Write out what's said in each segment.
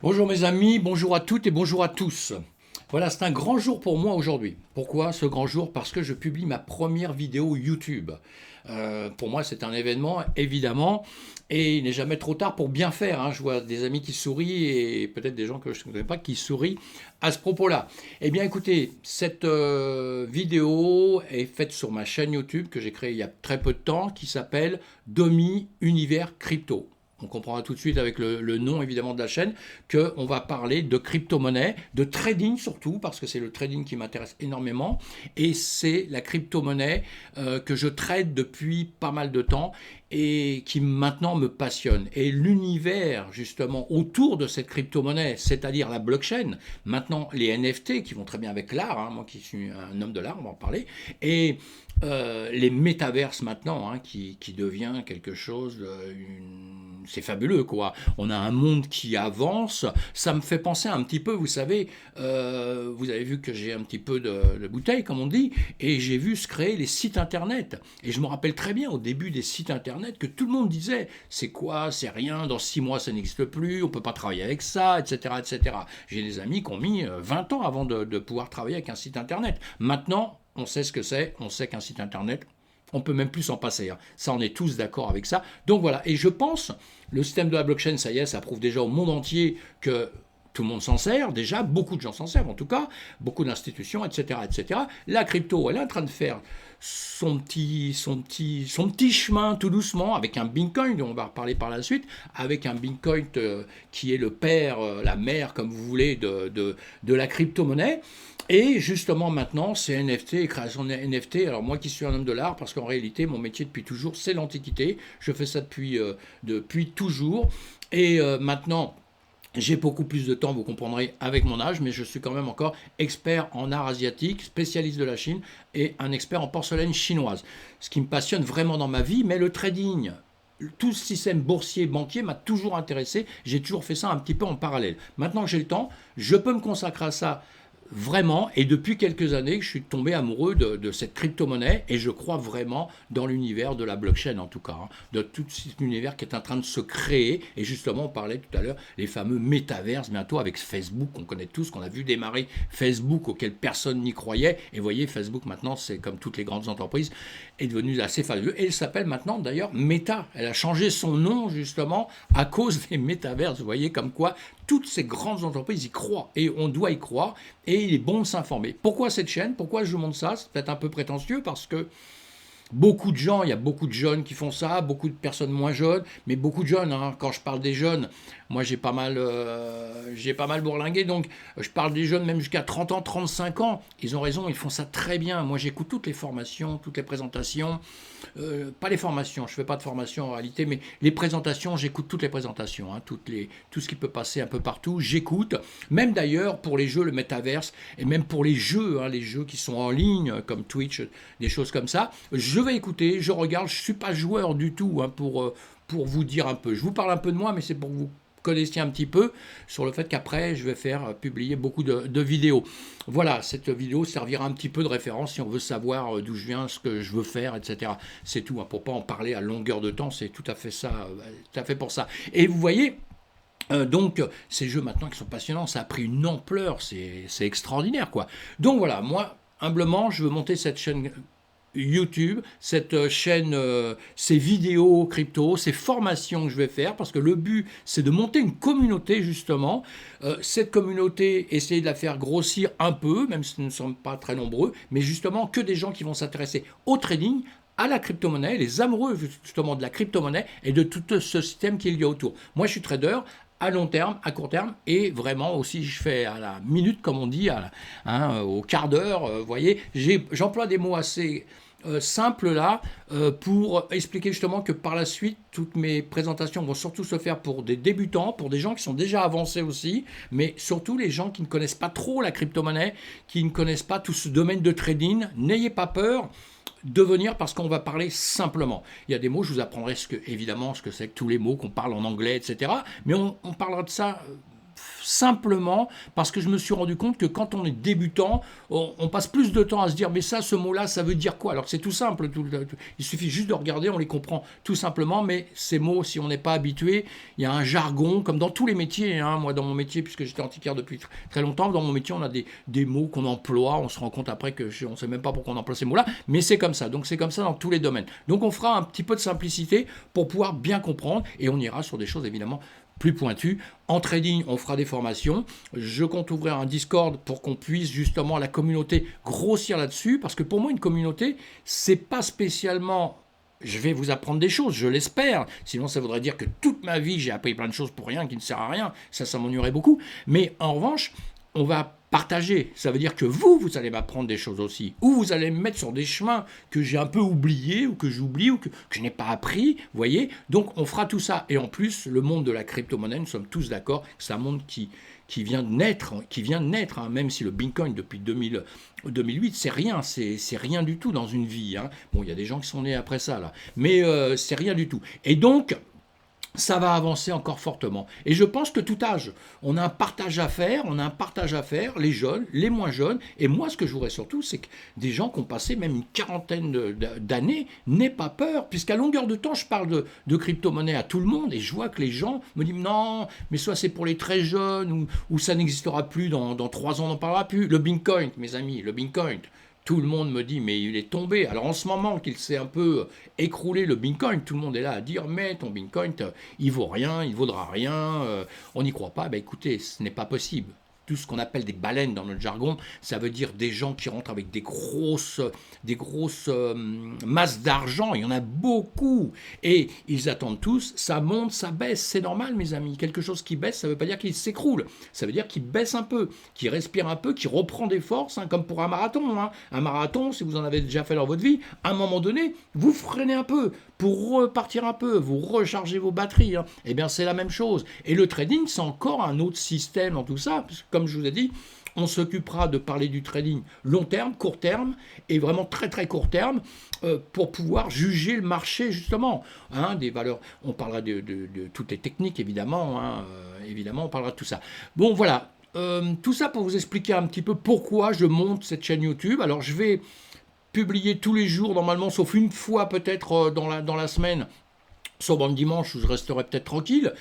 Bonjour mes amis, bonjour à toutes et bonjour à tous. Voilà, c'est un grand jour pour moi aujourd'hui. Pourquoi ce grand jour? Parce que je publie ma première vidéo YouTube. Pour moi, c'est un événement, évidemment, et il n'est jamais trop tard pour bien faire, hein. Je vois des amis qui sourient et peut-être des gens que je ne connais pas qui sourient à ce propos-là. Eh bien, écoutez, cette vidéo est faite sur ma chaîne YouTube que j'ai créée il y a très peu de temps, qui s'appelle Domi Univers Crypto. On comprendra tout de suite avec le nom évidemment de la chaîne qu'on va parler de crypto-monnaie, de trading surtout, parce que c'est le trading qui m'intéresse énormément, et c'est la crypto-monnaie que je trade depuis pas mal de temps et qui maintenant me passionne. Et l'univers justement autour de cette crypto-monnaie, c'est-à-dire la blockchain, maintenant les NFT qui vont très bien avec l'art, hein, moi qui suis un homme de l'art, on va en parler, et les métaverses maintenant, hein, qui devient quelque chose, c'est fabuleux quoi. On a un monde qui avance. Ça me fait penser un petit peu, vous savez, vous avez vu que j'ai un petit peu de bouteille comme on dit, et j'ai vu se créer les sites internet. Et je me rappelle très bien au début des sites internet que tout le monde disait c'est quoi, c'est rien, dans 6 mois ça n'existe plus, on peut pas travailler avec ça, etc., etc. J'ai des amis qui ont mis 20 ans avant de pouvoir travailler avec un site internet. Maintenant, on sait ce que c'est, on sait qu'un site internet, on peut même plus s'en passer, hein. Ça, on est tous d'accord avec ça. Donc voilà, et je pense, le système de la blockchain, ça y est, ça prouve déjà au monde entier que tout le monde s'en sert, déjà, beaucoup de gens s'en servent en tout cas, beaucoup d'institutions, etc., etc. La crypto, elle est en train de faire son petit chemin tout doucement avec un Bitcoin, dont on va reparler par la suite, avec un Bitcoin qui est le père, la mère, comme vous voulez, de la crypto-monnaie. Et justement maintenant, c'est NFT et création de NFT. Alors moi qui suis un homme de l'art, parce qu'en réalité, mon métier depuis toujours, c'est l'Antiquité. Je fais ça depuis toujours. Et maintenant, j'ai beaucoup plus de temps, vous comprendrez, avec mon âge, mais je suis quand même encore expert en art asiatique, spécialiste de la Chine et un expert en porcelaine chinoise. Ce qui me passionne vraiment dans ma vie, mais le trading, tout ce système boursier, banquier m'a toujours intéressé. J'ai toujours fait ça un petit peu en parallèle. Maintenant que j'ai le temps, je peux me consacrer à ça vraiment, et depuis quelques années, je suis tombé amoureux de cette crypto-monnaie, et je crois vraiment dans l'univers de la blockchain en tout cas, hein, de tout cet univers qui est en train de se créer. Et justement, on parlait tout à l'heure, les fameux métaverses, bientôt avec Facebook, qu'on connaît tous, qu'on a vu démarrer Facebook, auquel personne n'y croyait. Et vous voyez, Facebook maintenant, c'est comme toutes les grandes entreprises, est devenu assez fabuleux. Et elle s'appelle maintenant d'ailleurs Meta. Elle a changé son nom justement à cause des métaverses. Vous voyez comme quoi toutes ces grandes entreprises y croient, et on doit y croire, et il est bon de s'informer. Pourquoi cette chaîne? Pourquoi je vous montre ça? C'est peut-être un peu prétentieux parce que beaucoup de gens, il y a beaucoup de jeunes qui font ça, beaucoup de personnes moins jeunes, mais beaucoup de jeunes, hein. Quand je parle des jeunes, moi j'ai pas mal bourlingué, donc je parle des jeunes même jusqu'à 30 ans, 35 ans. Ils ont raison, ils font ça très bien. Moi j'écoute toutes les formations, toutes les présentations. Pas les formations, je ne fais pas de formation en réalité, mais les présentations, j'écoute toutes les présentations, hein, tout ce qui peut passer un peu partout, j'écoute. Même d'ailleurs pour les jeux, le métaverse, et même pour les jeux, hein, les jeux qui sont en ligne, comme Twitch, des choses comme ça, je vais écouter, je regarde, je ne suis pas joueur du tout, hein, pour vous dire un peu. Je vous parle un peu de moi, mais c'est pour que vous connaissiez un petit peu sur le fait qu'après je vais faire publier beaucoup de vidéos. Voilà, cette vidéo servira un petit peu de référence si on veut savoir d'où je viens, ce que je veux faire, etc. C'est tout, hein, pour pas en parler à longueur de temps, c'est tout à fait ça, tout à fait pour ça. Et vous voyez, donc ces jeux maintenant qui sont passionnants, ça a pris une ampleur, c'est extraordinaire quoi. Donc voilà, moi humblement, je veux monter cette chaîne YouTube, cette chaîne, ces vidéos crypto, ces formations que je vais faire, parce que le but, c'est de monter une communauté, justement. Cette communauté, essayer de la faire grossir un peu, même si nous ne sommes pas très nombreux, mais justement que des gens qui vont s'intéresser au trading, à la crypto-monnaie, les amoureux justement de la crypto-monnaie et de tout ce système qu'il y a autour. Moi, je suis trader à long terme, à court terme, et vraiment aussi je fais à la minute, comme on dit, au quart d'heure. Vous voyez, j'emploie des mots assez simple là, pour expliquer justement que par la suite, toutes mes présentations vont surtout se faire pour des débutants, pour des gens qui sont déjà avancés aussi, mais surtout les gens qui ne connaissent pas trop la crypto-monnaie, qui ne connaissent pas tout ce domaine de trading. N'ayez pas peur de venir parce qu'on va parler simplement. Il y a des mots, je vous apprendrai évidemment ce que c'est que tous les mots qu'on parle en anglais, etc. Mais on parlera de ça simplement parce que je me suis rendu compte que quand on est débutant, on passe plus de temps à se dire mais ça, ce mot-là, ça veut dire quoi? Alors que c'est tout simple, il suffit juste de regarder, on les comprend tout simplement, mais ces mots, si on n'est pas habitué, il y a un jargon, comme dans tous les métiers, hein. Moi dans mon métier, puisque j'étais antiquaire depuis très longtemps, dans mon métier on a des mots qu'on emploie, on se rend compte après on ne sait même pas pourquoi on emploie ces mots-là, mais c'est comme ça, donc c'est comme ça dans tous les domaines. Donc on fera un petit peu de simplicité pour pouvoir bien comprendre, et on ira sur des choses évidemment plus pointu. En trading, on fera des formations. Je compte ouvrir un Discord pour qu'on puisse justement la communauté grossir là-dessus, parce que pour moi, une communauté, c'est pas spécialement je vais vous apprendre des choses, je l'espère. Sinon, ça voudrait dire que toute ma vie, j'ai appris plein de choses pour rien, qui ne sert à rien. Ça m'ennuierait beaucoup. Mais en revanche, on va partager. Ça veut dire que vous allez m'apprendre des choses aussi. Ou vous allez me mettre sur des chemins que j'ai un peu oubliés, ou que j'oublie, ou que je n'ai pas appris. Vous voyez? Donc, on fera tout ça. Et en plus, le monde de la crypto-monnaie, nous sommes tous d'accord que c'est un monde qui vient de naître, hein, même si le Bitcoin depuis 2008, c'est rien du tout dans une vie. Hein. Bon, il y a des gens qui sont nés après ça, là. Mais c'est rien du tout. Et donc, ça va avancer encore fortement. Et je pense que tout âge, on a un partage à faire, les jeunes, les moins jeunes, et moi ce que je voudrais surtout, c'est que des gens qui ont passé même une quarantaine d'années n'aient pas peur, puisqu'à longueur de temps, je parle de crypto-monnaie à tout le monde, et je vois que les gens me disent non, mais soit c'est pour les très jeunes, ou ça n'existera plus, dans 3 ans on n'en parlera plus. Le Bitcoin, mes amis, le Bitcoin, tout le monde me dit, mais il est tombé. Alors en ce moment qu'il s'est un peu écroulé le Bitcoin, tout le monde est là à dire, mais ton Bitcoin, il vaut rien, il vaudra rien, on n'y croit pas. Ben écoutez, ce n'est pas possible. Tout ce qu'on appelle des baleines dans notre jargon, ça veut dire des gens qui rentrent avec des grosses masses d'argent. Il y en a beaucoup. Et ils attendent tous, ça monte, ça baisse. C'est normal, mes amis. Quelque chose qui baisse, ça ne veut pas dire qu'il s'écroule. Ça veut dire qu'il baisse un peu, qu'il respire un peu, qu'il reprend des forces, hein, comme pour un marathon. Hein. Un marathon, si vous en avez déjà fait dans votre vie, à un moment donné, vous freinez un peu pour repartir un peu, vous rechargez vos batteries. Hein. Eh bien, c'est la même chose. Et le trading, c'est encore un autre système dans tout ça. Parce que, comme je vous ai dit, on s'occupera de parler du trading long terme, court terme, et vraiment très très court terme, pour pouvoir juger le marché justement. Hein, des valeurs, on parlera de toutes les techniques évidemment, hein, évidemment on parlera de tout ça. Bon voilà, tout ça pour vous expliquer un petit peu pourquoi je monte cette chaîne YouTube. Alors je vais publier tous les jours normalement, sauf une fois peut-être dans la semaine, sauf le dimanche où je resterai peut-être tranquille,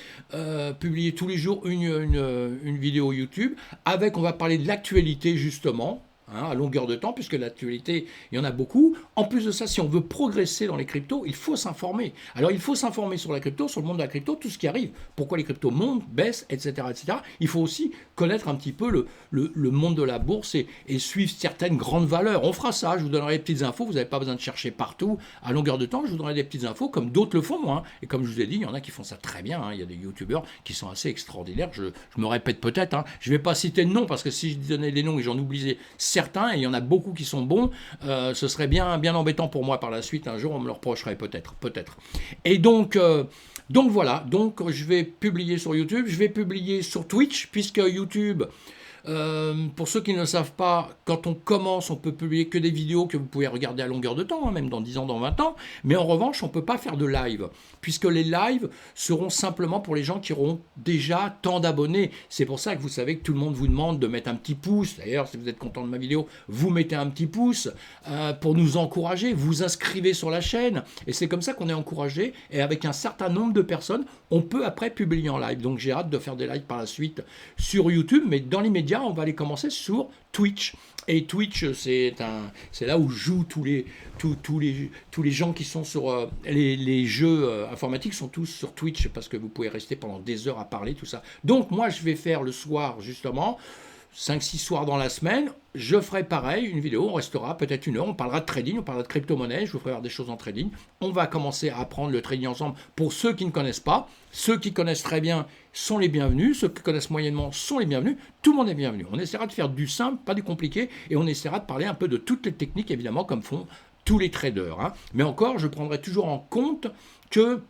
publier tous les jours une vidéo YouTube avec, on va parler de l'actualité justement, hein, à longueur de temps, puisque l'actualité, il y en a beaucoup. En plus de ça, si on veut progresser dans les cryptos, il faut s'informer. Alors, il faut s'informer sur la crypto, sur le monde de la crypto, tout ce qui arrive, pourquoi les cryptos montent, baissent, etc., etc. Il faut aussi connaître un petit peu le monde de la bourse et suivre certaines grandes valeurs. On fera ça, je vous donnerai des petites infos, vous n'avez pas besoin de chercher partout à longueur de temps, je vous donnerai des petites infos comme d'autres le font. Hein. Et comme je vous ai dit, il y en a qui font ça très bien, hein. Il y a des youtubeurs qui sont assez extraordinaires, je me répète peut-être, hein. Je ne vais pas citer de nom, parce que si je donnais des noms et j'en oubliais certains, et il y en a beaucoup qui sont bons, ce serait bien embêtant pour moi par la suite, un jour on me le reprocherait peut-être. Et donc voilà, donc je vais publier sur YouTube, je vais publier sur Twitch, puisque YouTube, pour ceux qui ne le savent pas, quand on commence, on peut publier que des vidéos que vous pouvez regarder à longueur de temps, hein, même dans 10 ans, dans 20 ans, mais en revanche, on ne peut pas faire de live, puisque les lives seront simplement pour les gens qui auront déjà tant d'abonnés. C'est pour ça que vous savez que tout le monde vous demande de mettre un petit pouce. D'ailleurs, si vous êtes content de ma vidéo, vous mettez un petit pouce pour nous encourager, vous inscrivez sur la chaîne, et c'est comme ça qu'on est encouragé, et avec un certain nombre de personnes, on peut après publier en live. Donc j'ai hâte de faire des lives par la suite sur YouTube, mais dans l'immédiat, on va aller commencer sur Twitch. Et Twitch, c'est là où jouent tous les gens qui sont sur les jeux informatiques, sont tous sur Twitch, parce que vous pouvez rester pendant des heures à parler, tout ça. Donc moi, je vais faire le soir, justement, 5-6 soirs dans la semaine, je ferai pareil, une vidéo, on restera peut-être 1 heure, on parlera de trading, on parlera de crypto-monnaie, je vous ferai voir des choses en trading, on va commencer à apprendre le trading ensemble pour ceux qui ne connaissent pas, ceux qui connaissent très bien sont les bienvenus, ceux qui connaissent moyennement sont les bienvenus, tout le monde est bienvenu. On essaiera de faire du simple, pas du compliqué, et on essaiera de parler un peu de toutes les techniques, évidemment, comme font tous les traders. Hein. Mais encore, je prendrai toujours en compte que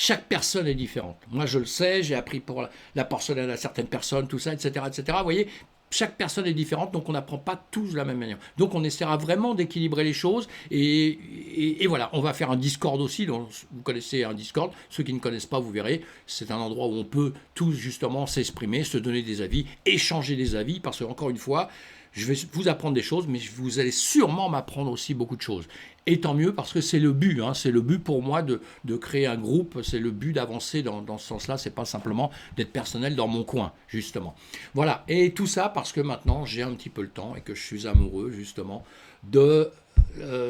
chaque personne est différente. Moi, je le sais, j'ai appris pour la porcelaine à certaines personnes, tout ça, etc., etc. Vous voyez, chaque personne est différente, donc on n'apprend pas tous de la même manière. Donc on essaiera vraiment d'équilibrer les choses. Et voilà, on va faire un Discord aussi. Donc vous connaissez un Discord. Ceux qui ne connaissent pas, vous verrez, c'est un endroit où on peut tous justement s'exprimer, se donner des avis, échanger des avis. Parce que encore une fois, je vais vous apprendre des choses, mais vous allez sûrement m'apprendre aussi beaucoup de choses. Et tant mieux, parce que c'est le but, hein, c'est le but pour moi de créer un groupe, c'est le but d'avancer dans ce sens-là, c'est pas simplement d'être personnel dans mon coin, justement. Voilà, et tout ça parce que maintenant j'ai un petit peu le temps et que je suis amoureux, justement, de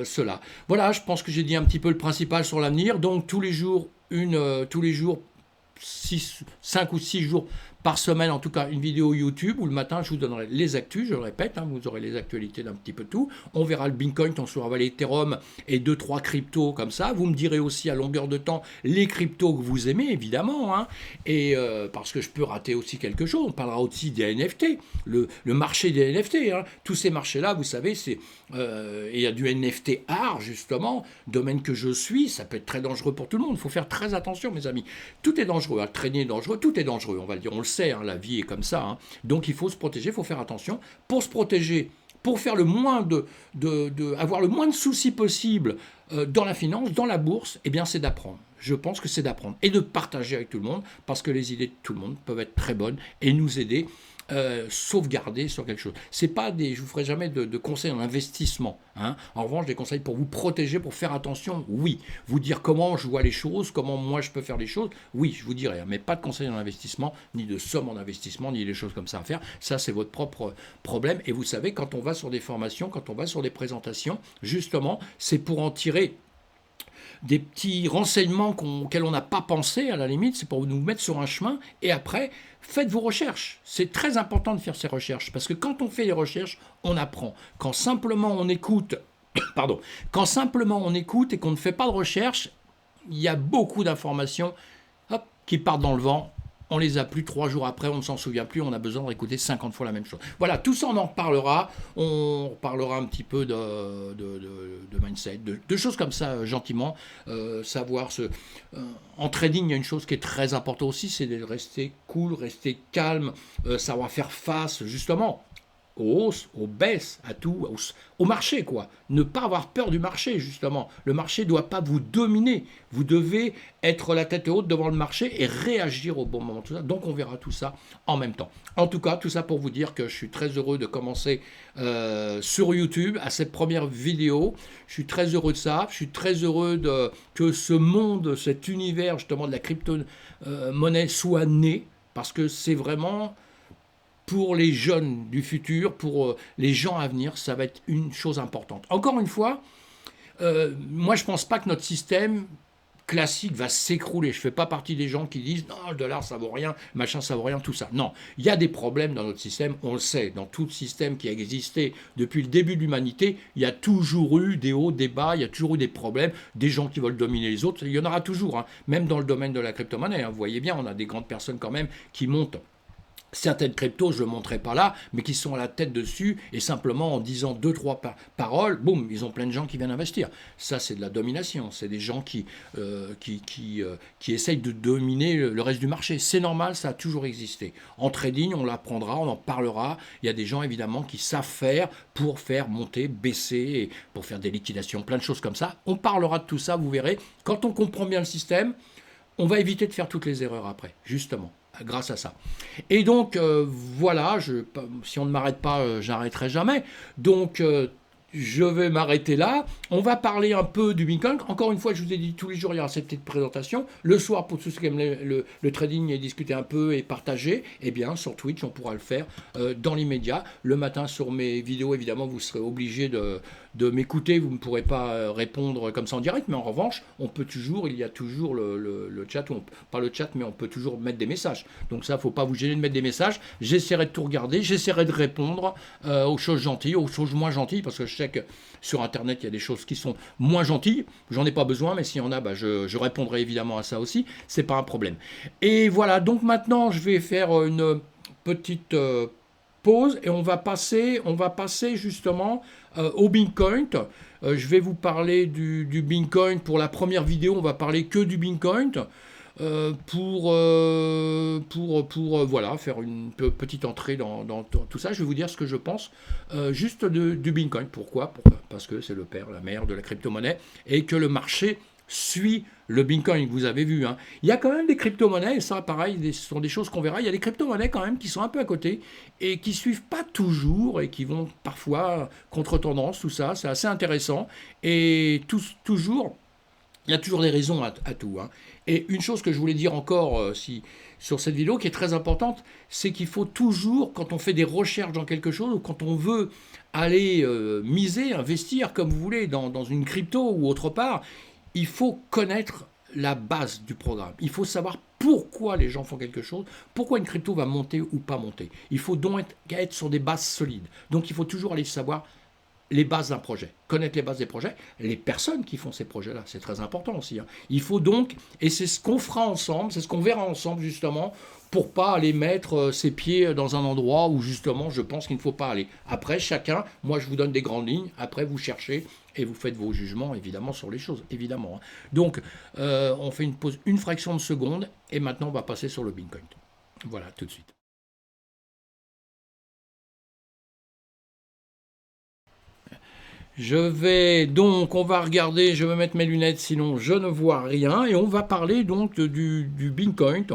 cela. Voilà, je pense que j'ai dit un petit peu le principal sur l'avenir, donc tous les jours, 5 ou 6 jours par semaine, en tout cas une vidéo YouTube où le matin je vous donnerai les actus, je le répète, hein, vous aurez les actualités d'un petit peu tout. On verra le Bitcoin, on saura l'Ethereum et 2-3 cryptos comme ça. Vous me direz aussi à longueur de temps les cryptos que vous aimez, évidemment, hein, et parce que je peux rater aussi quelque chose. On parlera aussi des NFT, le marché des NFT. Hein. Tous ces marchés-là, vous savez, il y a du NFT art, justement, domaine que je suis, ça peut être très dangereux pour tout le monde. Il faut faire très attention, mes amis. Tout est dangereux, hein. Traîner est dangereux, tout est dangereux, on va le dire. On le sait, hein, la vie est comme ça. Hein. Donc il faut se protéger, il faut faire attention. Pour se protéger, pour faire le moins avoir le moins de soucis possible dans la finance, dans la bourse, eh bien c'est d'apprendre. Je pense que c'est d'apprendre et de partager avec tout le monde, parce que les idées de tout le monde peuvent être très bonnes et nous aider. Sauvegarder sur quelque chose. C'est pas je vous ferai jamais de conseils en investissement. Hein. En revanche, des conseils pour vous protéger, pour faire attention, oui. Vous dire comment je vois les choses, comment moi je peux faire les choses, oui, je vous dirai. Hein. Mais pas de conseils en investissement, ni de somme en investissement, ni des choses comme ça à faire. Ça, c'est votre propre problème. Et vous savez, quand on va sur des formations, quand on va sur des présentations, justement, c'est pour en tirer des petits renseignements auxquels on n'a pas pensé, à la limite, c'est pour nous mettre sur un chemin, et après, faites vos recherches. C'est très important de faire ces recherches, parce que quand on fait les recherches, on apprend. Quand simplement on écoute, quand simplement on écoute et qu'on ne fait pas de recherche, il y a beaucoup d'informations qui partent dans le vent. On les a plus 3 jours après, on ne s'en souvient plus, on a besoin de réécouter 50 fois la même chose. Voilà, tout ça on en reparlera. On parlera un petit peu de mindset, de choses comme ça, gentiment. Savoir en trading, il y a une chose qui est très importante aussi, c'est de rester cool, rester calme, savoir faire face, justement, aux hausses, aux baisses, à tout, au marché, quoi. Ne pas avoir peur du marché, justement. Le marché ne doit pas vous dominer. Vous devez être la tête haute devant le marché et réagir au bon moment. Tout ça. Donc, on verra tout ça en même temps. En tout cas, tout ça pour vous dire que je suis très heureux de commencer sur YouTube à cette première vidéo. Je suis très heureux de ça. Je suis très heureux que ce monde, cet univers, justement, de la crypto-monnaie soit né, parce que c'est vraiment... pour les jeunes du futur, pour les gens à venir, ça va être une chose importante. Encore une fois, moi je ne pense pas que notre système classique va s'écrouler. Je ne fais pas partie des gens qui disent « Non, le dollar ça vaut rien, machin ça vaut rien, tout ça ». Non, il y a des problèmes dans notre système, on le sait. Dans tout système qui a existé depuis le début de l'humanité, il y a toujours eu des hauts, des bas, il y a toujours eu des problèmes, des gens qui veulent dominer les autres. Il y en aura toujours, hein, même dans le domaine de la crypto-monnaie. Hein. Vous voyez bien, on a des grandes personnes quand même qui montent certaines cryptos, je ne le montrerai pas là, mais qui sont à la tête dessus, et simplement en disant 2-3 paroles, boum, ils ont plein de gens qui viennent investir. Ça, c'est de la domination. C'est des gens qui essayent de dominer le reste du marché. C'est normal, ça a toujours existé. En trading, on l'apprendra, on en parlera. Il y a des gens, évidemment, qui savent faire pour faire monter, baisser, pour faire des liquidations, plein de choses comme ça. On parlera de tout ça, vous verrez. Quand on comprend bien le système, on va éviter de faire toutes les erreurs après, justement, grâce à ça. Et donc, voilà, si on ne m'arrête pas, j'arrêterai jamais. Donc, je vais m'arrêter là. On va parler un peu du Bitcoin. Encore une fois, je vous ai dit, tous les jours, il y aura cette petite présentation. Le soir, pour tous ceux qui aiment le trading et discuter un peu et partager, eh bien, sur Twitch, on pourra le faire dans l'immédiat. Le matin, sur mes vidéos, évidemment, vous serez obligé de m'écouter. Vous ne pourrez pas répondre comme ça en direct, mais en revanche, il y a toujours le chat, pas le chat, mais on peut toujours mettre des messages. Donc ça, il ne faut pas vous gêner de mettre des messages. J'essaierai de tout regarder, j'essaierai de répondre aux choses gentilles, aux choses moins gentilles, parce que je sais que sur Internet, il y a des choses qui sont moins gentilles. J'en ai pas besoin, mais s'il y en a, je répondrai évidemment à ça aussi. C'est pas un problème. Et voilà, donc maintenant, je vais faire une petite pause et on va passer justement au Bitcoin. Je vais vous parler du Bitcoin. Pour la première vidéo, on va parler que du Bitcoin. voilà, faire une petite entrée dans tout ça. Je vais vous dire ce que je pense juste du Bitcoin. Pourquoi? Parce que c'est le père, la mère de la crypto-monnaie et que le marché suit le Bitcoin, vous avez vu. Hein. Il y a quand même des crypto-monnaies, et ça, pareil, ce sont des choses qu'on verra. Il y a des crypto-monnaies quand même qui sont un peu à côté et qui suivent pas toujours et qui vont parfois contre-tendance, tout ça. C'est assez intéressant. Et toujours, il y a toujours des raisons à tout. Hein. Et une chose que je voulais dire encore sur cette vidéo qui est très importante, c'est qu'il faut toujours, quand on fait des recherches dans quelque chose ou quand on veut aller miser, investir comme vous voulez dans une crypto ou autre part, il faut connaître la base du programme. Il faut savoir pourquoi les gens font quelque chose, pourquoi une crypto va monter ou pas monter. Il faut donc être sur des bases solides. Donc il faut toujours aller savoir les bases d'un projet, connaître les bases des projets, les personnes qui font ces projets-là, c'est très important aussi. Hein. Il faut donc, et c'est ce qu'on fera ensemble, c'est ce qu'on verra ensemble justement, pour pas aller mettre ses pieds dans un endroit où justement je pense qu'il ne faut pas aller. Après, chacun, moi je vous donne des grandes lignes, après vous cherchez et vous faites vos jugements évidemment sur les choses, évidemment. Hein. Donc, on fait une pause, une fraction de seconde, et maintenant on va passer sur le Bitcoin. Voilà, tout de suite. On va regarder, je vais mettre mes lunettes, sinon je ne vois rien, et on va parler donc du Bitcoin.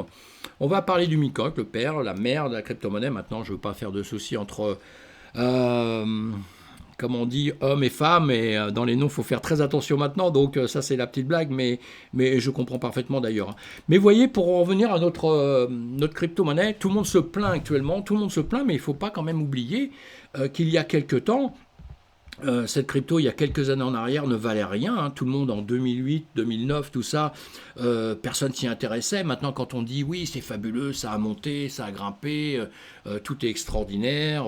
On va parler du Bitcoin, le père, la mère de la crypto-monnaie. Maintenant, je ne veux pas faire de soucis entre, comme on dit, hommes et femmes, et dans les noms, il faut faire très attention maintenant, donc ça c'est la petite blague, mais je comprends parfaitement d'ailleurs. Hein. Mais vous voyez, pour en revenir à notre crypto-monnaie, tout le monde se plaint actuellement, tout le monde se plaint, mais il ne faut pas quand même oublier qu'il y a quelque temps, cette crypto, il y a quelques années en arrière, ne valait rien. Hein. Tout le monde en 2008, 2009, tout ça, personne s'y intéressait. Maintenant, quand on dit oui, c'est fabuleux, ça a monté, ça a grimpé, tout est extraordinaire.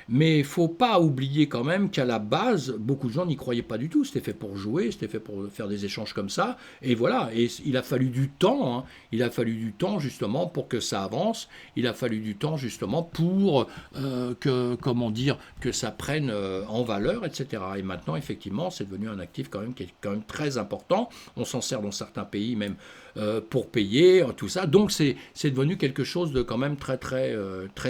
Mais il ne faut pas oublier quand même qu'à la base, beaucoup de gens n'y croyaient pas du tout. C'était fait pour jouer, c'était fait pour faire des échanges comme ça. Et voilà, et il a fallu du temps. Hein. Il a fallu du temps justement pour que ça avance. Il a fallu du temps justement pour que ça prenne en valeur, etc. Et maintenant, effectivement, c'est devenu un actif quand même qui est quand même très important. On s'en sert dans certains pays même pour payer, tout ça. Donc c'est devenu quelque chose de quand même très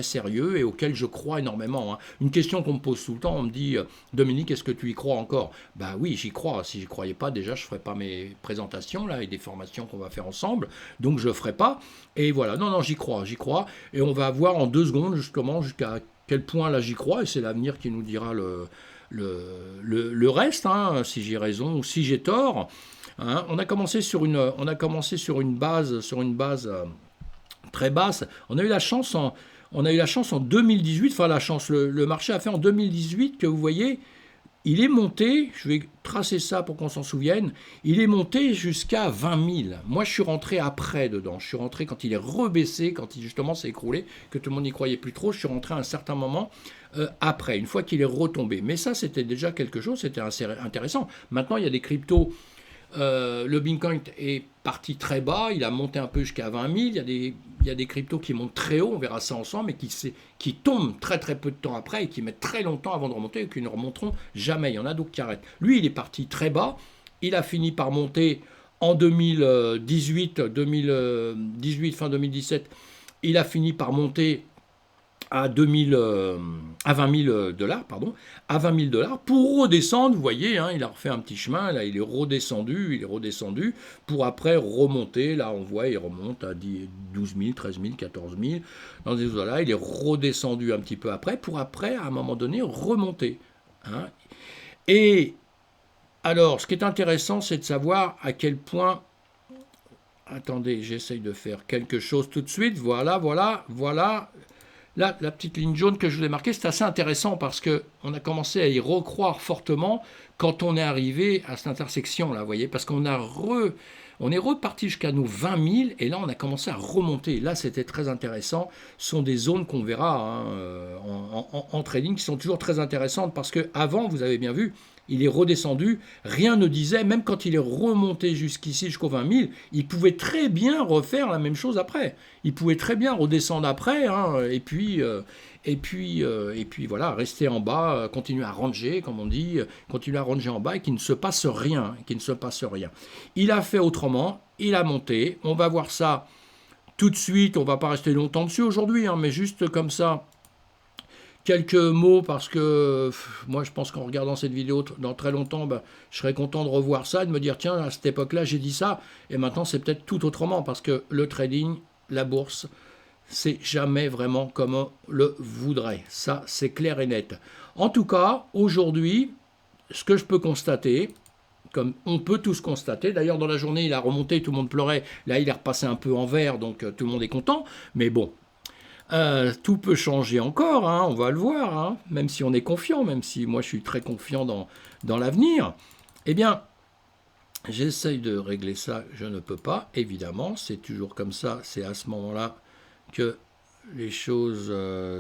sérieux et auquel je crois énormément. Hein. Une question qu'on me pose tout le temps, on me dit Dominique, est-ce que tu y crois encore? Ben oui, j'y crois. Si je ne croyais pas, déjà, je ne ferais pas mes présentations là et des formations qu'on va faire ensemble. Donc je ne ferai pas. Et voilà, non, j'y crois. Et on va voir en 2 secondes justement jusqu'à quel point là j'y crois, et c'est l'avenir qui nous dira le reste, hein, si j'ai raison ou si j'ai tort. Hein. On a commencé sur une base très basse. On a eu la chance en 2018, enfin la chance, le marché a fait en 2018 que vous voyez, il est monté, je vais tracer ça pour qu'on s'en souvienne, il est monté jusqu'à 20 000. Moi, je suis rentré après dedans. Je suis rentré quand il est rebaissé, quand il justement s'est écroulé, que tout le monde n'y croyait plus trop. Je suis rentré à un certain moment après, une fois qu'il est retombé. Mais ça, c'était déjà quelque chose, c'était assez intéressant. Maintenant, il y a des cryptos. Le Bitcoin est parti très bas, il a monté un peu jusqu'à 20 000. Il y a des cryptos qui montent très haut, on verra ça ensemble, mais qui tombent très peu de temps après et qui mettent très longtemps avant de remonter et qui ne remonteront jamais. Il y en a d'autres qui arrêtent. Lui, il est parti très bas, il a fini par monter en 2018, fin 2017, il a fini par monter à 20 000 dollars, à 20 000 dollars pour redescendre. Vous voyez, hein, il a refait un petit chemin. Là, il est redescendu pour après remonter. Là, on voit, il remonte à 12 000, 13 000, 14 000. Dans ces eaux-là, il est redescendu un petit peu après pour après, à un moment donné, remonter. Hein. Et alors, ce qui est intéressant, c'est de savoir à quel point. Attendez, j'essaye de faire quelque chose tout de suite. Voilà. Là, la petite ligne jaune que je vous ai marquée, c'est assez intéressant parce qu'on a commencé à y recroire fortement quand on est arrivé à cette intersection-là, vous voyez, parce qu'on on est reparti jusqu'à nos 20 000 et là, on a commencé à remonter. Là, c'était très intéressant. Ce sont des zones qu'on verra hein, en trading qui sont toujours très intéressantes parce qu'avant, vous avez bien vu, il est redescendu, rien ne disait, même quand il est remonté jusqu'ici, jusqu'aux 20 000, il pouvait très bien refaire la même chose après. Il pouvait très bien redescendre après, hein, et puis voilà, rester en bas, continuer à ranger, comme on dit, continuer à ranger en bas et qu'il ne se passe rien, qu'il ne se passe rien. Il a fait autrement, il a monté, on va voir ça tout de suite, on ne va pas rester longtemps dessus aujourd'hui, hein, mais juste comme ça, quelques mots parce que moi je pense qu'en regardant cette vidéo dans très longtemps, ben, je serais content de revoir ça et de me dire tiens à cette époque-là j'ai dit ça et maintenant c'est peut-être tout autrement parce que le trading, la bourse, c'est jamais vraiment comme on le voudrait. Ça c'est clair et net. En tout cas aujourd'hui, ce que je peux constater, comme on peut tous constater, d'ailleurs dans la journée il a remonté, tout le monde pleurait, là il est repassé un peu en vert donc tout le monde est content, mais bon. Tout peut changer encore, hein, on va le voir, hein, même si on est confiant, même si moi je suis très confiant dans l'avenir. Eh bien, j'essaye de régler ça, je ne peux pas, évidemment, c'est toujours comme ça, c'est à ce moment-là que les choses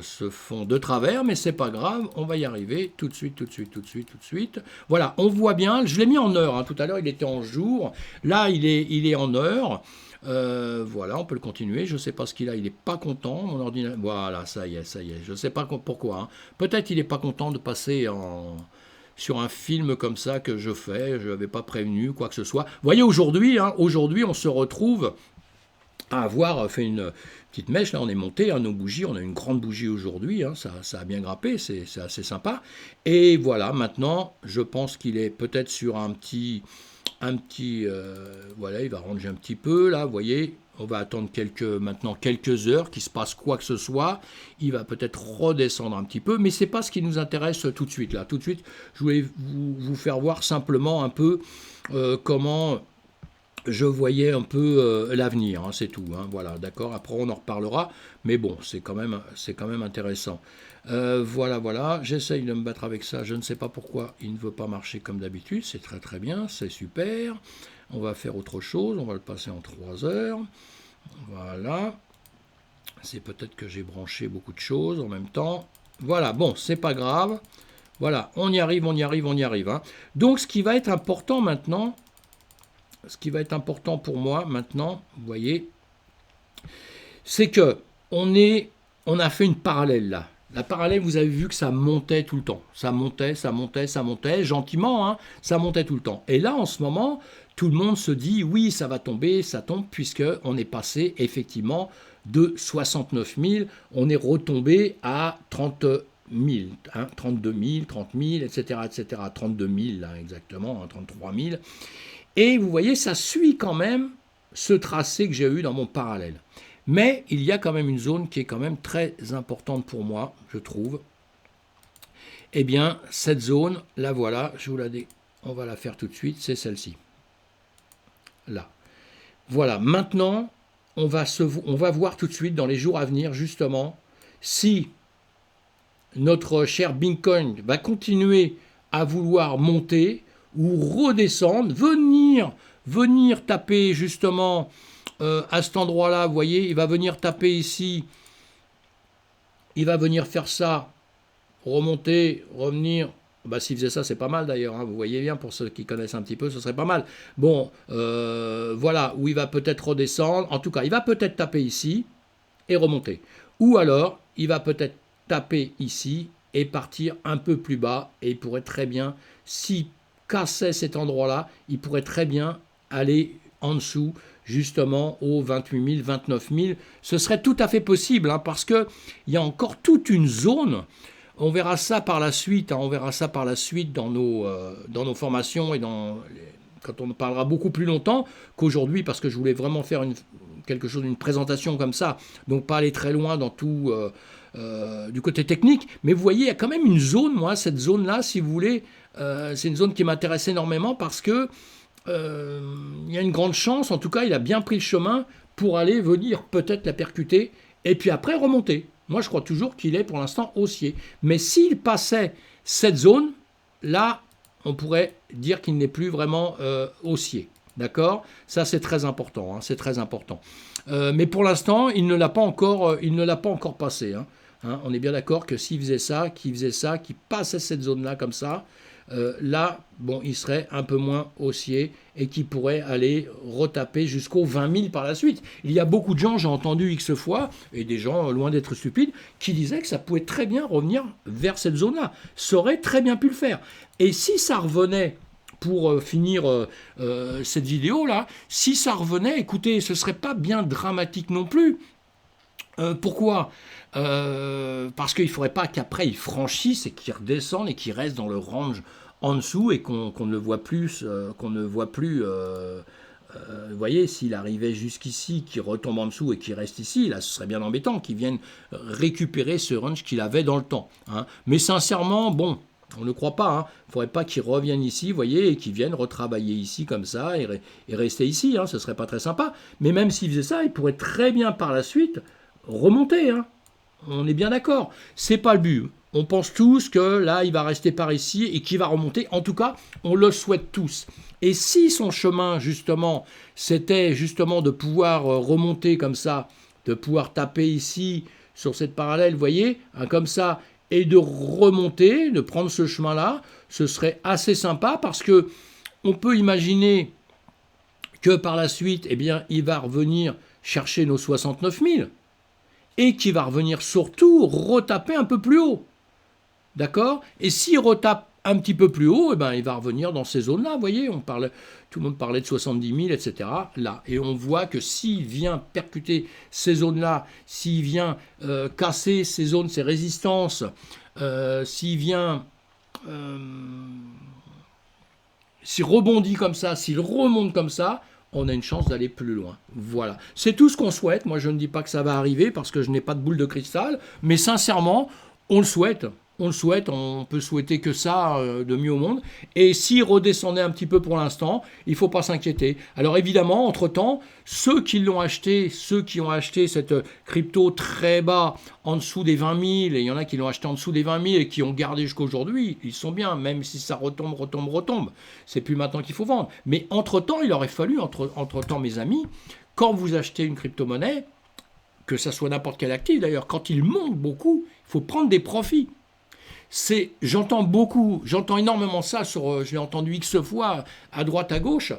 se font de travers, mais c'est pas grave, on va y arriver tout de suite, tout de suite, tout de suite, tout de suite. Voilà, on voit bien, je l'ai mis en heure, hein, tout à l'heure il était en jour, là il est en heure. Voilà, on peut le continuer. Je ne sais pas ce qu'il a, il n'est pas content. Mon ordinateur. Voilà, ça y est, ça y est. Je ne sais pas pourquoi. Hein. Peut-être il n'est pas content de passer sur un film comme ça que je fais. Je n'avais pas prévenu, quoi que ce soit. Vous voyez, aujourd'hui, hein, on se retrouve à avoir fait une petite mèche. Là, on est monté à nos bougies. On a une grande bougie aujourd'hui. Hein, ça a bien grappé. C'est assez sympa. Et voilà, maintenant, je pense qu'il est peut-être sur voilà, il va ranger un petit peu là, vous voyez, on va attendre maintenant quelques heures qu'il se passe quoi que ce soit, il va peut-être redescendre un petit peu, mais c'est pas ce qui nous intéresse tout de suite là. Tout de suite, je voulais vous faire voir simplement un peu comment je voyais un peu l'avenir, hein, c'est tout, hein, voilà, d'accord, après on en reparlera, mais bon, c'est quand même intéressant. Voilà, j'essaye de me battre avec ça, je ne sais pas pourquoi il ne veut pas marcher comme d'habitude, c'est très très bien, c'est super. On va faire autre chose, on va le passer en 3 heures, voilà. C'est peut-être que j'ai branché beaucoup de choses en même temps. Voilà, bon, c'est pas grave, voilà, on y arrive, hein. Donc ce qui va être important maintenant, ce qui va être important pour moi maintenant, vous voyez, c'est que on a fait une parallèle là. La parallèle, vous avez vu que ça montait tout le temps. Ça montait, gentiment, hein, ça montait tout le temps. Et là, en ce moment, tout le monde se dit, oui, ça va tomber, ça tombe, puisqu'on est passé effectivement de 69 000, on est retombé à 30 000, hein, 32 000, 30 000, etc., 32 000, là, exactement, hein, 33 000. Et vous voyez, ça suit quand même ce tracé que j'ai eu dans mon parallèle. Mais il y a quand même une zone qui est quand même très importante pour moi, je trouve. Eh bien, cette zone, la voilà, on va la faire tout de suite, c'est celle-ci. Là. Voilà, maintenant, on va voir tout de suite dans les jours à venir, justement, si notre cher Bitcoin va continuer à vouloir monter ou redescendre, venir taper justement à cet endroit-là, vous voyez, il va venir taper ici, il va venir faire ça, remonter, revenir. Bah, s'il faisait ça, c'est pas mal d'ailleurs, hein, vous voyez bien, pour ceux qui connaissent un petit peu, ce serait pas mal. Bon, voilà, où il va peut-être redescendre, en tout cas, il va peut-être taper ici et remonter. Ou alors, il va peut-être taper ici et partir un peu plus bas, et il pourrait très bien, s'il cassait cet endroit-là, il pourrait très bien aller en dessous, justement aux 28 000, 29 000. Ce serait tout à fait possible, hein, parce qu'il y a encore toute une zone. On verra ça par la suite, hein, dans nos formations et quand on parlera beaucoup plus longtemps qu'aujourd'hui, parce que je voulais vraiment faire quelque chose, une présentation comme ça, donc pas aller très loin dans tout du côté technique. Mais vous voyez, il y a quand même une zone, moi, cette zone-là, si vous voulez, c'est une zone qui m'intéresse énormément parce que il y a une grande chance, en tout cas il a bien pris le chemin pour aller venir peut-être la percuter et puis après remonter. Moi je crois toujours qu'il est pour l'instant haussier. Mais s'il passait cette zone, là on pourrait dire qu'il n'est plus vraiment haussier. D'accord ? Ça c'est très important, hein, c'est très important. Mais pour l'instant il ne l'a pas encore passé. Hein. On est bien d'accord que s'il faisait ça, qu'il passait cette zone-là comme ça, là, bon, il serait un peu moins haussier et qui pourrait aller retaper jusqu'aux 20 000 par la suite. Il y a beaucoup de gens, j'ai entendu X fois, et des gens loin d'être stupides, qui disaient que ça pouvait très bien revenir vers cette zone-là. Ça aurait très bien pu le faire. Et si ça revenait, pour finir cette vidéo-là, si ça revenait, écoutez, ce ne serait pas bien dramatique non plus. Pourquoi parce qu'il ne faudrait pas qu'après ils franchissent et qu'ils redescendent et qu'ils restent dans le range en dessous et qu'on ne le voit plus, vous voyez, s'il arrivait jusqu'ici, qu'il retombe en dessous et qu'il reste ici, là ce serait bien embêtant qu'il vienne récupérer ce range qu'il avait dans le temps. Hein. Mais sincèrement, bon, on ne croit pas. Hein. Il ne faudrait pas qu'il revienne ici, vous voyez, et qu'il vienne retravailler ici comme ça et rester ici. Hein. Ce ne serait pas très sympa. Mais même s'il faisait ça, il pourrait très bien par la suite remonter. Hein. On est bien d'accord. C'est pas le but. On pense tous que là, il va rester par ici et qu'il va remonter. En tout cas, on le souhaite tous. Et si son chemin, justement, c'était justement de pouvoir remonter comme ça, de pouvoir taper ici sur cette parallèle, vous voyez, hein, comme ça, et de remonter, de prendre ce chemin-là, ce serait assez sympa parce que on peut imaginer que par la suite, eh bien, il va revenir chercher nos 69 000 et qu'il va revenir surtout retaper un peu plus haut. D'accord? Et s'il retape un petit peu plus haut, eh ben, il va revenir dans ces zones-là. Vous voyez, tout le monde parlait de 70 000, etc. Là. Et on voit que s'il vient percuter ces zones-là, s'il vient casser ces zones, ces résistances, s'il vient... s'il rebondit comme ça, s'il remonte comme ça, on a une chance d'aller plus loin. Voilà. C'est tout ce qu'on souhaite. Moi, je ne dis pas que ça va arriver parce que je n'ai pas de boule de cristal, mais sincèrement, on le souhaite. On le souhaite, on peut souhaiter que ça de mieux au monde. Et s'il redescendait un petit peu pour l'instant, il ne faut pas s'inquiéter. Alors évidemment, entre-temps, ceux qui ont acheté cette crypto très bas, en dessous des 20 000, et il y en a qui l'ont acheté en dessous des 20 000 et qui ont gardé jusqu'à aujourd'hui, ils sont bien, même si ça retombe. C'est plus maintenant qu'il faut vendre. Mais entre-temps, il aurait fallu, entre-temps, mes amis, quand vous achetez une crypto-monnaie, que ça soit n'importe quel actif d'ailleurs, quand il monte beaucoup, il faut prendre des profits. J'entends énormément ça, je l'ai entendu X fois, à droite, à gauche,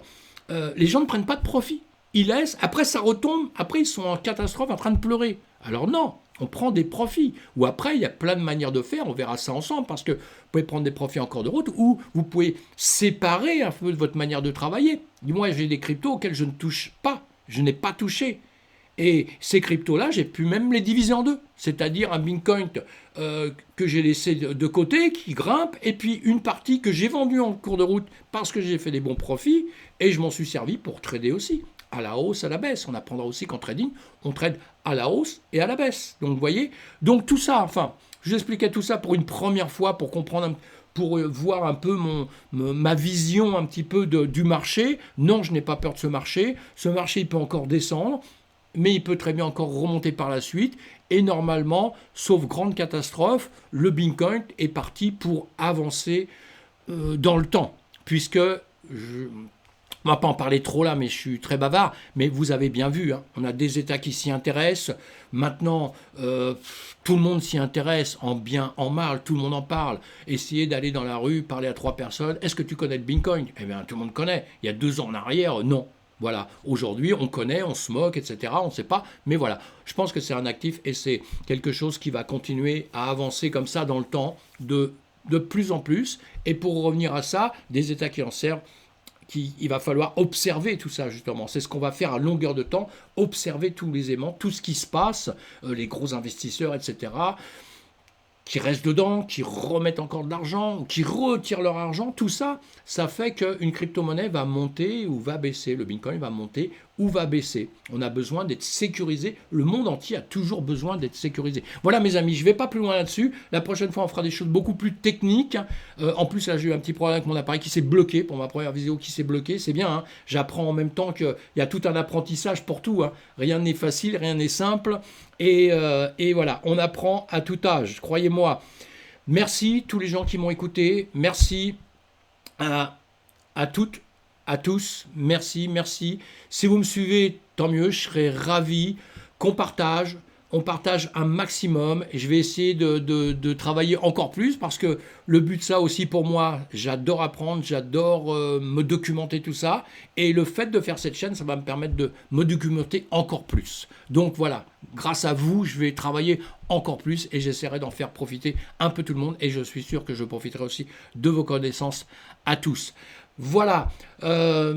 les gens ne prennent pas de profit. Ils laissent, après ça retombe, après ils sont en catastrophe en train de pleurer. Alors non, on prend des profits. Ou après, il y a plein de manières de faire, on verra ça ensemble, parce que vous pouvez prendre des profits en cours de route, ou vous pouvez séparer un peu de votre manière de travailler. Moi, j'ai des cryptos auxquels je ne touche pas, je n'ai pas touché. Et ces cryptos-là, j'ai pu même les diviser en deux. C'est-à-dire un Bitcoin que j'ai laissé de côté, qui grimpe, et puis une partie que j'ai vendue en cours de route parce que j'ai fait des bons profits, et je m'en suis servi pour trader aussi, à la hausse, à la baisse. On apprendra aussi qu'en trading, on trade à la hausse et à la baisse. Donc vous voyez, donc tout ça, enfin, je vous expliquais tout ça pour une première fois, pour comprendre pour voir un peu ma vision un petit peu du marché. Non, je n'ai pas peur de ce marché. Ce marché, il peut encore descendre, mais il peut très bien encore remonter par la suite. Et normalement, sauf grande catastrophe, le Bitcoin est parti pour avancer dans le temps. Puisque, on ne va pas en parler trop là, mais je suis très bavard, mais vous avez bien vu, hein, on a des États qui s'y intéressent. Maintenant, tout le monde s'y intéresse, en bien, en mal, tout le monde en parle. Essayez d'aller dans la rue, parler à 3 personnes. Est-ce que tu connais le Bitcoin? Eh bien, tout le monde connaît. Il y a 2 ans en arrière, non. Voilà, aujourd'hui on connaît, on se moque, etc. On ne sait pas, mais voilà, je pense que c'est un actif et c'est quelque chose qui va continuer à avancer comme ça dans le temps, de plus en plus. Et pour revenir à ça, des États qui en servent, il va falloir observer tout ça justement. C'est ce qu'on va faire à longueur de temps, observer tous les aimants, tout ce qui se passe, les gros investisseurs, etc., qui restent dedans, qui remettent encore de l'argent, qui retirent leur argent, tout ça, ça fait qu'une crypto-monnaie va monter ou va baisser. Le Bitcoin va monter ou va baisser. On a besoin d'être sécurisé. Le monde entier a toujours besoin d'être sécurisé. Voilà mes amis, je ne vais pas plus loin là-dessus. La prochaine fois, on fera des choses beaucoup plus techniques. En plus, là, j'ai eu un petit problème avec mon appareil qui s'est bloqué. Pour ma première vidéo qui s'est bloquée, c'est bien. Hein. J'apprends en même temps qu'il y a tout un apprentissage pour tout. Hein. Rien n'est facile, rien n'est simple. Et voilà, on apprend à tout âge, croyez-moi. Merci tous les gens qui m'ont écouté. Merci à toutes, à tous. Merci. Si vous me suivez, tant mieux, je serai ravi qu'on partage. on partage un maximum et je vais essayer de travailler encore plus parce que le but de ça aussi pour moi, j'adore apprendre, j'adore me documenter tout ça et le fait de faire cette chaîne, ça va me permettre de me documenter encore plus. Donc voilà, grâce à vous, je vais travailler encore plus et j'essaierai d'en faire profiter un peu tout le monde et je suis sûr que je profiterai aussi de vos connaissances à tous. Voilà,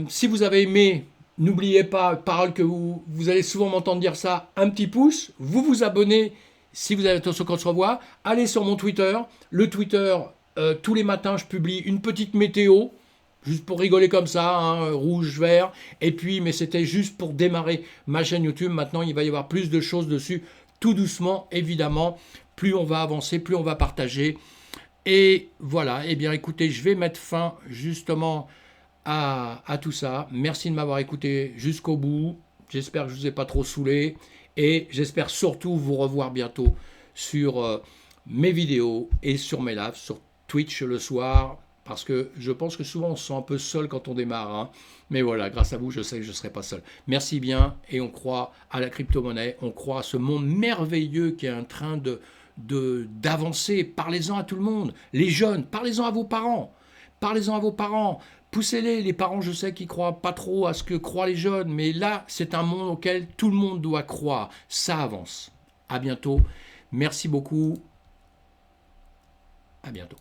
si vous avez aimé, n'oubliez pas, parole que vous allez souvent m'entendre dire ça, un petit pouce, vous vous abonnez si vous avez attention qu'on se revoit, allez sur mon Twitter, le Twitter, tous les matins je publie une petite météo, juste pour rigoler comme ça, hein, rouge, vert, et puis, mais c'était juste pour démarrer ma chaîne YouTube, maintenant il va y avoir plus de choses dessus, tout doucement, évidemment, plus on va avancer, plus on va partager, et voilà, eh bien écoutez, je vais mettre fin justement à tout ça. Merci de m'avoir écouté jusqu'au bout. J'espère que je ne vous ai pas trop saoulé. Et j'espère surtout vous revoir bientôt sur mes vidéos et sur mes lives, sur Twitch le soir. Parce que je pense que souvent on se sent un peu seul quand on démarre. Hein. Mais voilà, grâce à vous, je sais que je ne serai pas seul. Merci bien. Et on croit à la crypto-monnaie. On croit à ce monde merveilleux qui est en train d'avancer. Parlez-en à tout le monde. Les jeunes, parlez-en à vos parents. Parlez-en à vos parents. Poussez-les, les parents, je sais qu'ils ne croient pas trop à ce que croient les jeunes, mais là, c'est un monde auquel tout le monde doit croire. Ça avance. À bientôt. Merci beaucoup. À bientôt.